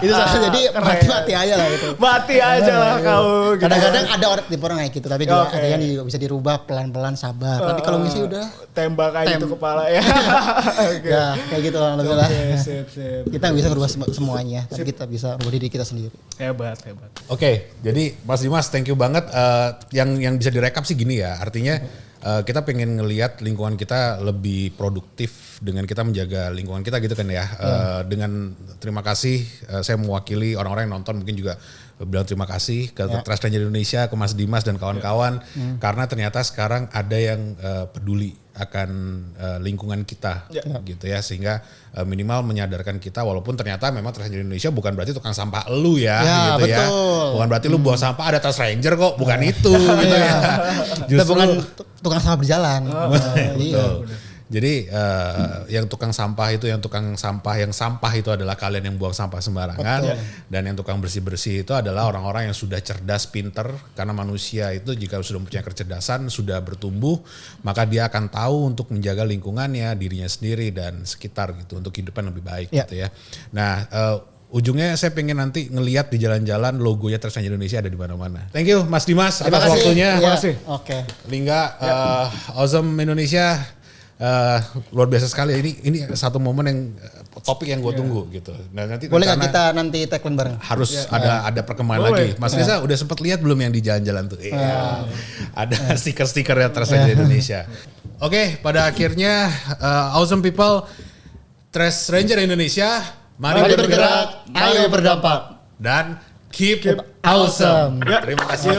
Itu salah, jadi mati-mati aja lah gitu. Mati aja lah kau. Kadang-kadang ada tipe orang kayak gitu, tapi juga ada yang bisa dirubah pelan-pelan, sabar. Tapi kalau misalnya udah tembak aja itu kepala ya. ya kayak gitu lah lebih lah. Sip. Kita nggak bisa merubah semuanya, tapi kita bisa merubah diri kita sendiri. Hebat. Oke, jadi Mas Dimas, thank you banget. Yang bisa direkap sih gini ya, artinya kita pengen ngelihat lingkungan kita lebih produktif dengan kita menjaga lingkungan kita gitu kan ya. Dengan terima kasih, saya mewakili orang-orang yang nonton mungkin juga bilang terima kasih ke Trans Ranger Indonesia, ke Mas Dimas dan kawan-kawan, karena ternyata sekarang ada yang peduli akan lingkungan kita gitu ya, sehingga minimal menyadarkan kita, walaupun ternyata memang Trans Ranger Indonesia bukan berarti tukang sampah lu ya gitu betul. ya, bukan berarti lu buang sampah ada Trans Ranger kok, bukan itu gitu ya. Kita bukan tukang sampah berjalan. Betul. Jadi yang tukang sampah itu, yang tukang sampah yang sampah itu adalah kalian yang buang sampah sembarangan. Betul. Dan yang tukang bersih-bersih itu adalah orang-orang yang sudah cerdas, pinter, karena manusia itu jika sudah mempunyai kecerdasan, sudah bertumbuh, maka dia akan tahu untuk menjaga lingkungannya, dirinya sendiri dan sekitar gitu, untuk kehidupan lebih baik gitu ya. Nah, ujungnya saya pengen nanti ngelihat di jalan-jalan logonya Trans Ranger Indonesia ada di mana-mana. Thank you Mas Dimas atas waktunya. Terima kasih. Oke. Lingga, Awesome Indonesia. Luar biasa sekali, ini satu momen yang topik yang gue tunggu gitu. Nah, nanti boleh nggak kita nanti tagline bareng? Harus ada perkembangan lagi. Mas Riza udah sempat lihat belum yang di jalan-jalan tuh? Ada stiker-stiker ya Trans Ranger Indonesia. Oke, pada akhirnya awesome people, Trans Ranger Indonesia, mari bergerak, ayo berdampak, dan keep awesome. Terima kasih.